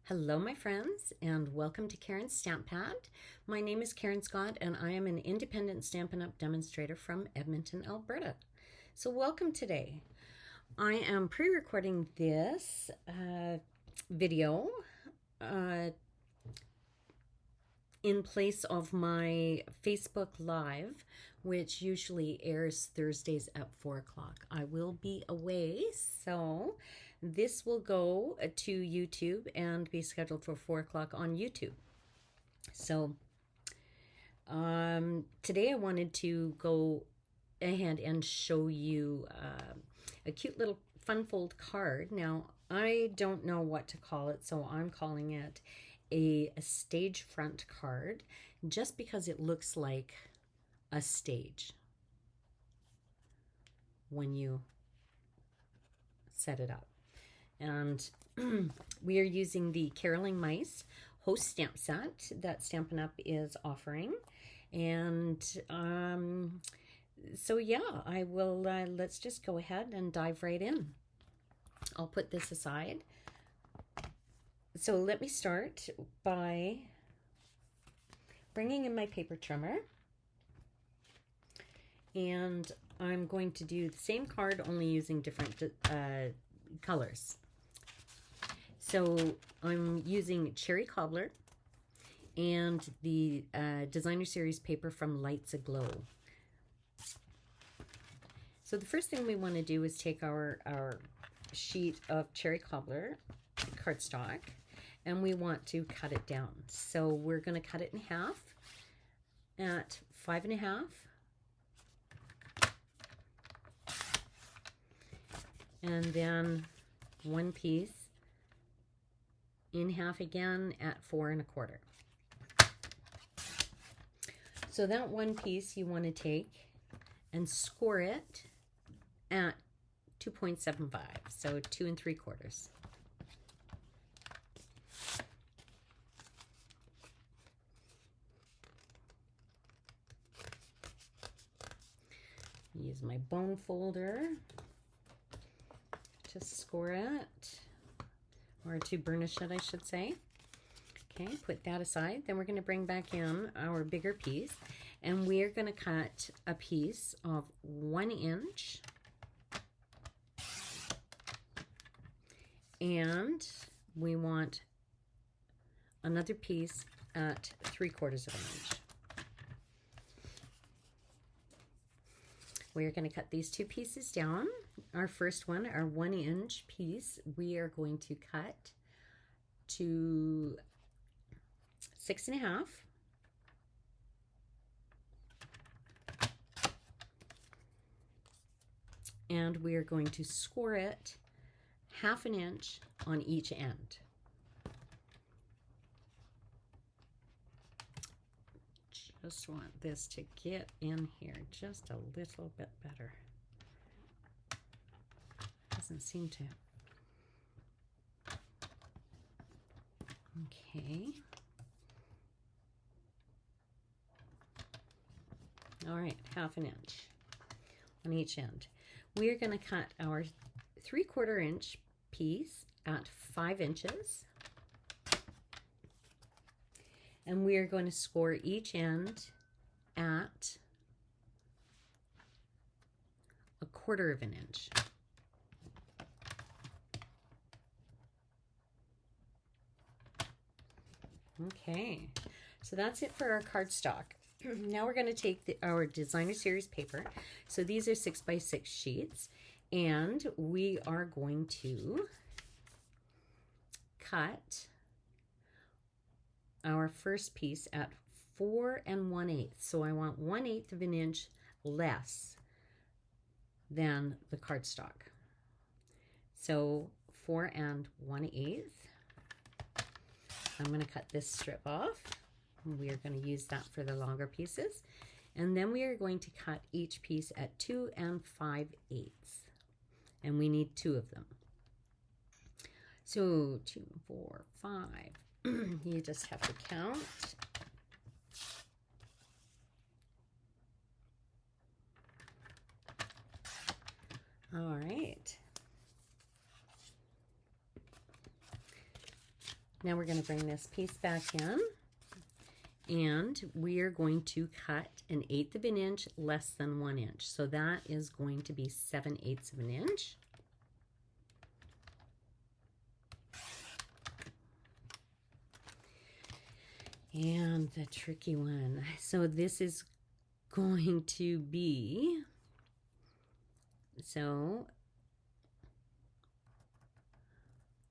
Hello, my friends, and welcome to Karen's Stamp Pad. My name is Karen Scott, and I am an independent Stampin' Up! Demonstrator from Edmonton, Alberta. So, welcome today. I am pre-recording this video in place of my Facebook Live, which usually airs Thursdays at 4 o'clock. I will be away, so this will go to YouTube and be scheduled for 4 o'clock on YouTube. So today I wanted to go ahead and show you a cute little fun fold card. Now, I don't know what to call it, so I'm calling it a stage front card just because it looks like a stage when you set it up. And we are using the Caroling Mice host stamp set that Stampin' Up! Is offering. And so yeah, I will, let's just go ahead and dive right in. I'll put this aside. So let me start by bringing in my paper trimmer. And I'm going to do the same card, only using different colors. So I'm using Cherry Cobbler and the Designer Series paper from Lights Aglow. So the first thing we want to do is take our sheet of Cherry Cobbler cardstock, and we want to cut it down. So we're going to cut it in half at 5.5. And then one piece in half again at 4.25. So that one piece you want to take and score it at 2.75, so 2 3/4. Use my bone folder to score it, or to burnish it, I should say. Okay, put that aside. Then we're going to bring back in our bigger piece, and we're going to cut a piece of 1 inch, and we want another piece at 3/4 of an inch. We're going to cut these two pieces down. Our first one, our 1 inch piece, we are going to cut to 6.5. And we are going to score it 1/2 inch on each end. Just want this to get in here just a little bit better. Doesn't seem to. Okay. All right, 1/2 inch on each end. We are going to cut our 3/4 inch piece at 5 inches. And we are going to score each end at 1/4 of an inch. Okay, so that's it for our cardstock. Now we're going to take our Designer Series paper. So these are 6x6 sheets, and we are going to cut our first piece at 4 1/8. So I want 1/8 of an inch less than the cardstock. So 4 1/8. I'm going to cut this strip off. We are going to use that for the longer pieces. And then we are going to cut each piece at 2 5/8. And we need 2 of them. So 2, 4, 5. You just have to count. All right. Now we're going to bring this piece back in, and we are going to cut 1/8 of an inch less than 1 inch. So that is going to be 7/8 of an inch. And the tricky one. So this is going to be, so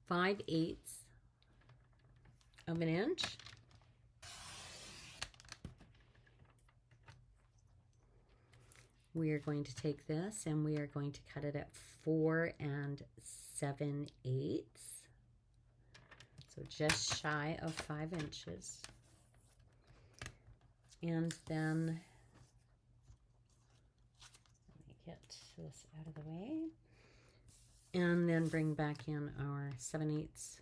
5/8 of an inch. We are going to take this and we are going to cut it at 4 7/8. So just shy of 5 inches. And then, let me get this out of the way. And then bring back in our 7/8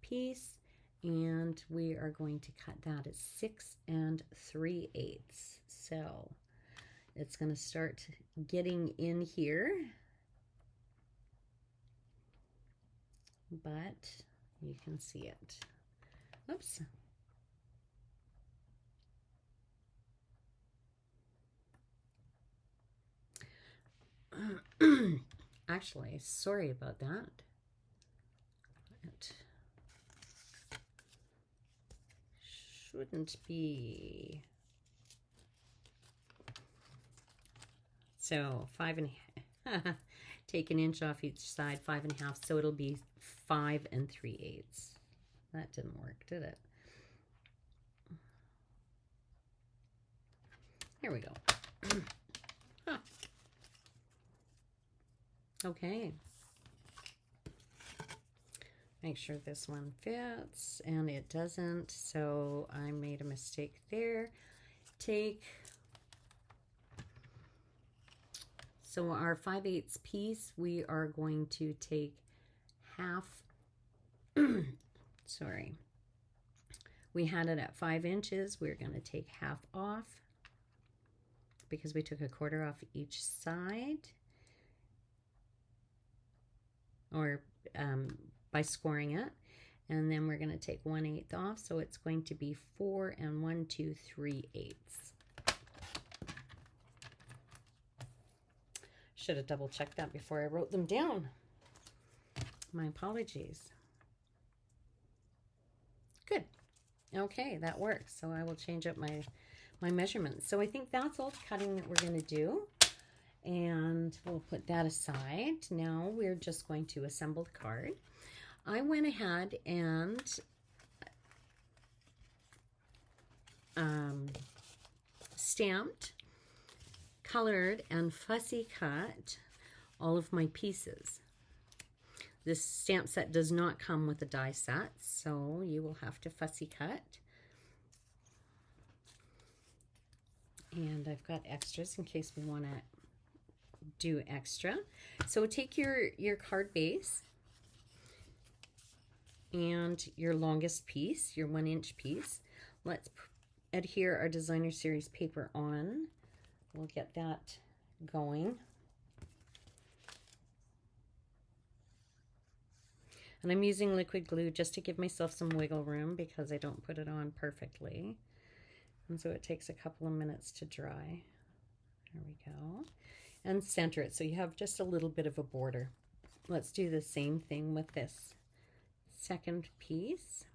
piece. And we are going to cut that at 6 3/8. So it's going to start getting in here. But you can see it. Oops. Actually, sorry about that. It shouldn't be. So 5 1/2. Take 1 inch off each side, 5 1/2. So it'll be 5 3/8. That didn't work, did it? Here we go. Huh. Okay. Make sure this one fits, and it doesn't, so I made a mistake there. So our 5/8 piece, we are going to take half, sorry, we had it at 5 inches. We're going to take half off because we took 1/4 off each side, or by scoring it, and then we're going to take 1/8 off, so it's going to be 4 1 2 3/8. Should have double checked that before I wrote them down. My apologies. Good. Okay, that works. So I will change up my measurements. So I think that's all the cutting that we're going to do. And we'll put that aside. Now we're just going to assemble the card. I went ahead and stamped, colored, and fussy cut all of my pieces. This stamp set does not come with a die set, so you will have to fussy cut. And I've got extras in case we want to do extra. So take your card base and your longest piece, your 1 inch piece. Let's adhere our designer series paper on. We'll get that going. And I'm using liquid glue just to give myself some wiggle room because I don't put it on perfectly. And so it takes a couple of minutes to dry. There we go. And center it so you have just a little bit of a border. Let's do the same thing with this second piece.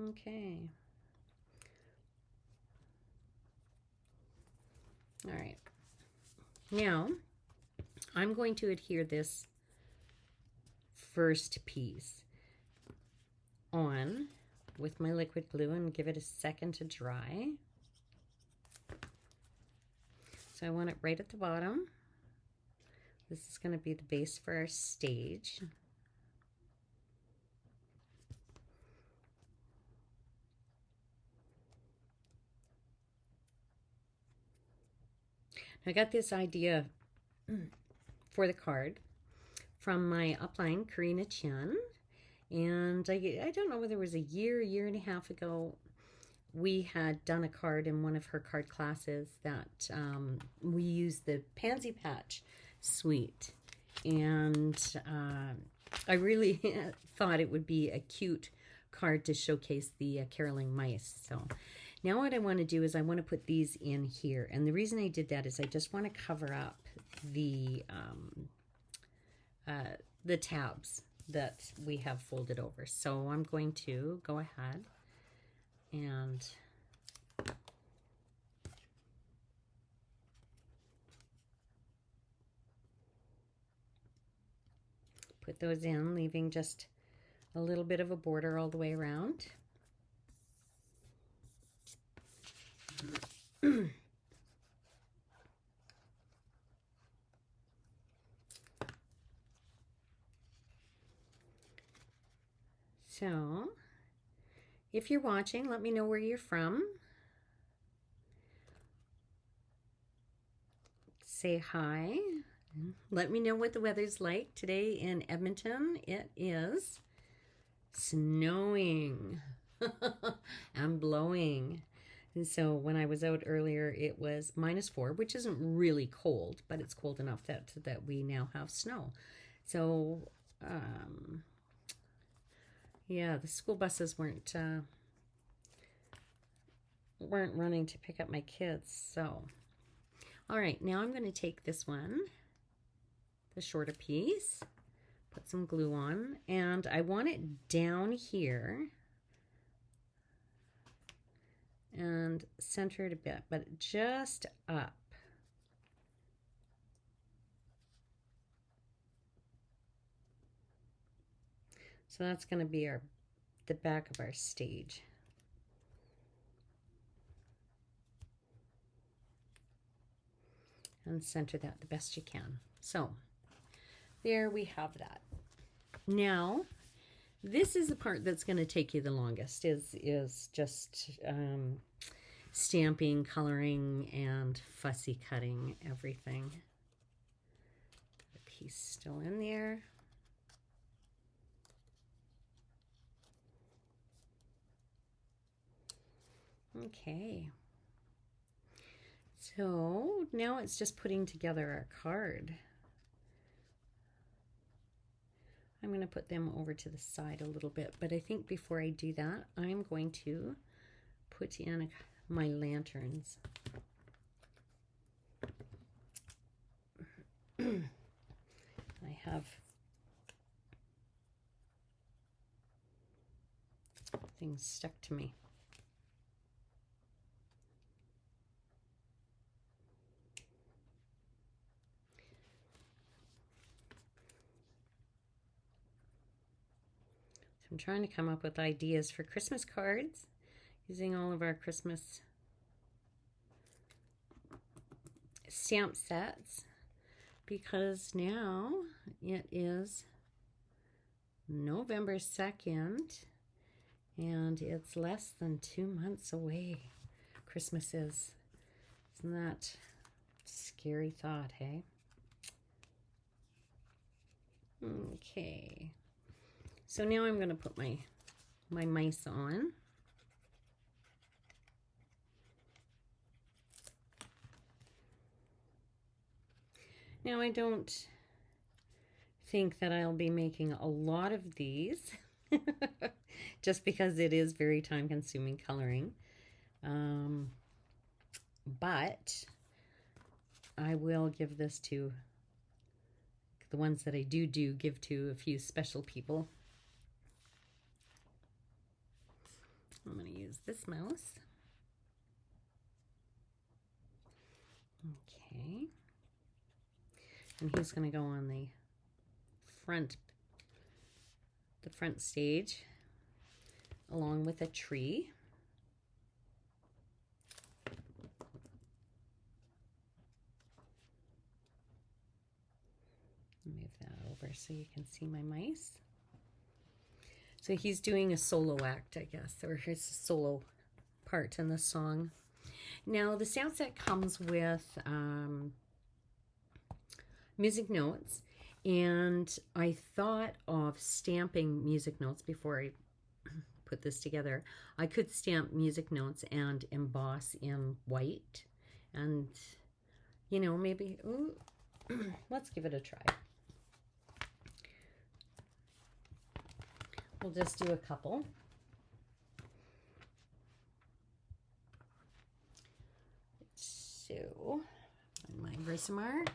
Okay. All right. Now, I'm going to adhere this first piece on with my liquid glue and give it a second to dry. So I want it right at the bottom. This is going to be the base for our stage. I got this idea for the card from my upline, Karina Chen, and I don't know whether it was a year and a half ago. we had done a card in one of her card classes that we used the Pansy Patch suite. And I really thought it would be a cute card to showcase the caroling mice. So now what I want to do is I want to put these in here. And the reason I did that is I just want to cover up the tabs that we have folded over. So I'm going to go ahead and put those in, leaving just a little bit of a border all the way around. So, if you're watching, let me know where you're from. Say hi. Let me know what the weather's like today in Edmonton. It is snowing and blowing. And so when I was out earlier, it was -4, which isn't really cold, but it's cold enough that we now have snow. So, yeah, the school buses weren't running to pick up my kids. So, all right, now I'm going to take this one, the shorter piece, put some glue on, and I want it down here and center it a bit, but just up. So that's going to be the back of our stage. And center that the best you can. So there we have that. Now, this is the part that's going to take you the longest, is just stamping, coloring, and fussy cutting everything. The piece still in there. Okay. So now it's just putting together our card. I'm going to put them over to the side a little bit, but I think before I do that, I'm going to put in my lanterns. I have things stuck to me. I'm trying to come up with ideas for Christmas cards using all of our Christmas stamp sets, because now it is November 2nd and it's less than 2 months away. Christmas is. Isn't that a scary thought, hey? Okay. So now I'm going to put my mice on. Now I don't think that I'll be making a lot of these just because it is very time consuming coloring. But I will give this to the ones that I do give to a few special people. I'm going to use this mouse. Okay. And he's going to go on the front stage along with a tree. Move that over so you can see my mice. So he's doing a solo act, I guess, or his solo part in the song. Now the sound set comes with music notes, and I thought of stamping music notes before I put this together. I could stamp music notes and emboss in white, and you know, maybe, ooh, let's give it a try. We'll just do a couple. So, my Versamark.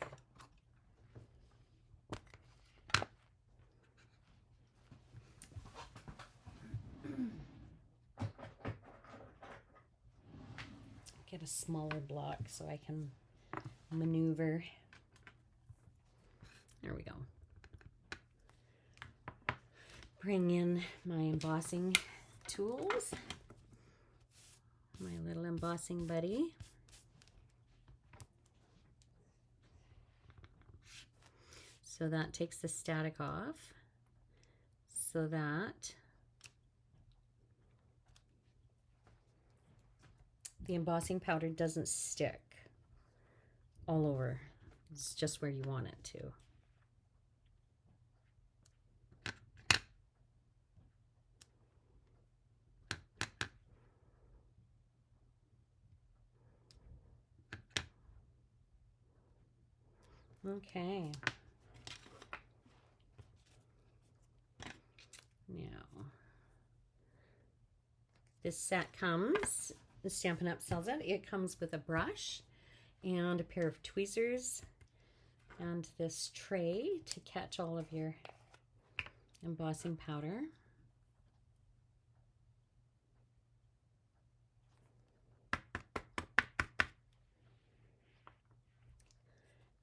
Get a smaller block so I can maneuver. There we go. Bring in my embossing tools, my little embossing buddy. So that takes the static off, so that the embossing powder doesn't stick all over. It's just where you want it to. Okay. Now, this set comes, the Stampin' Up! Sells it. It comes with a brush and a pair of tweezers and this tray to catch all of your embossing powder.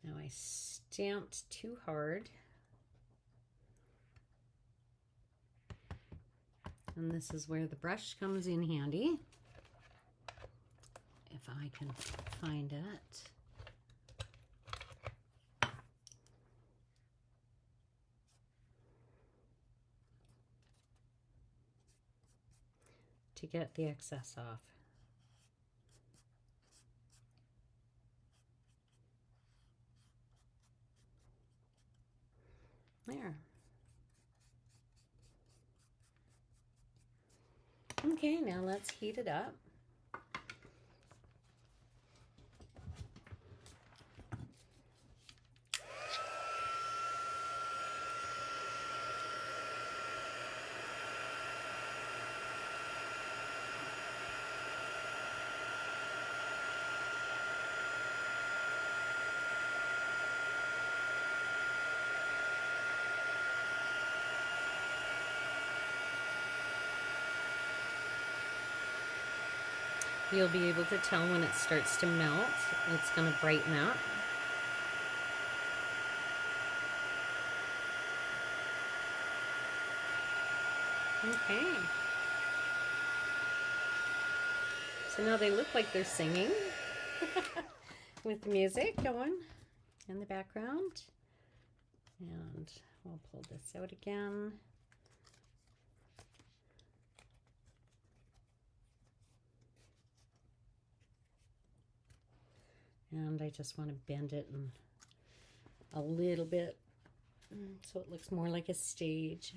Now I stamped too hard. And this is where the brush comes in handy, if I can find it. To get the excess off. There. Okay, now let's heat it up. You'll be able to tell when it starts to melt. It's going to brighten up. Okay. So now they look like they're singing with the music going in the background. And we'll pull this out again. And I just want to bend it in a little bit so it looks more like a stage.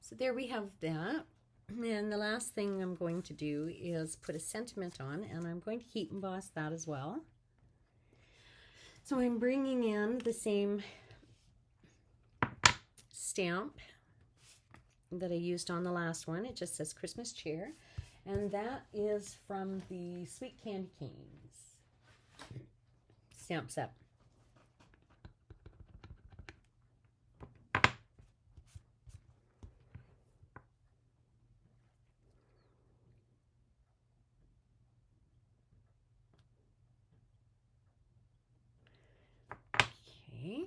So there we have that. And the last thing I'm going to do is put a sentiment on, and I'm going to heat emboss that as well. So I'm bringing in the same stamp that I used on the last one. It just says Christmas cheer, and that is from the Sweet Candy Canes stamp set. Okay.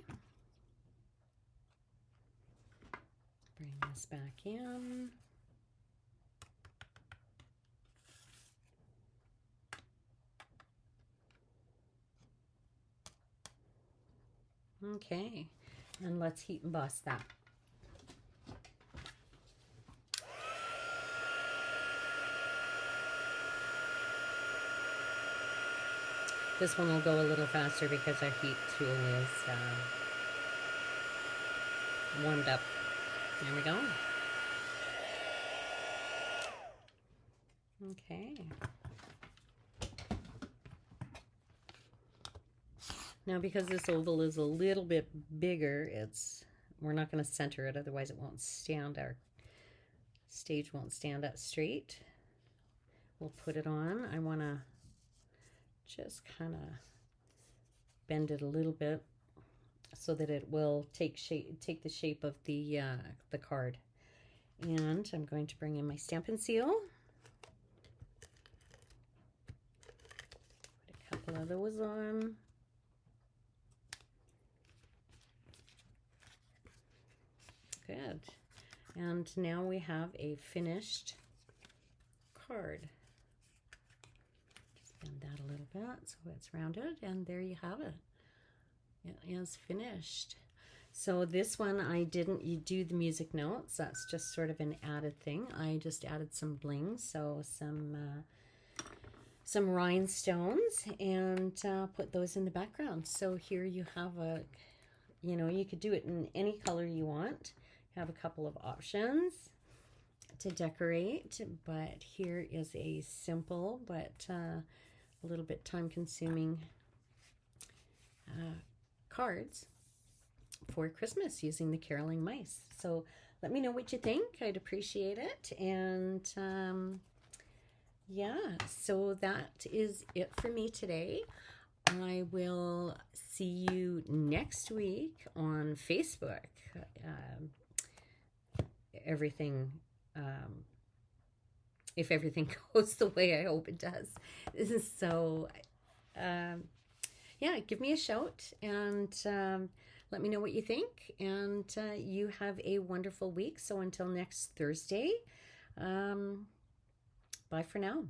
Bring this back in. Okay, and let's heat emboss that. This one will go a little faster because our heat tool is warmed up. There we go. Okay. Now, because this oval is a little bit bigger, we're not going to center it, otherwise it won't stand. Our stage won't stand up straight. We'll put it on. I want to just kind of bend it a little bit so that it will take the shape of the card. And I'm going to bring in my Stampin' Seal. Put a couple of those on. Good. And now we have a finished card. Just bend that a little bit so it's rounded, and there you have it. It is finished. So this one I didn't do the music notes. That's just sort of an added thing. I just added some bling, so some rhinestones, and put those in the background. So here you have you could do it in any color you want. You have a couple of options to decorate, but here is a simple but a little bit time-consuming cards for Christmas using the caroling mice. So let me know what you think. I'd appreciate it. And yeah, so that is it for me today. I will see you next week on Facebook. If everything goes the way I hope it does. So yeah, give me a shout and let me know what you think. And you have a wonderful week. So until next Thursday, bye for now.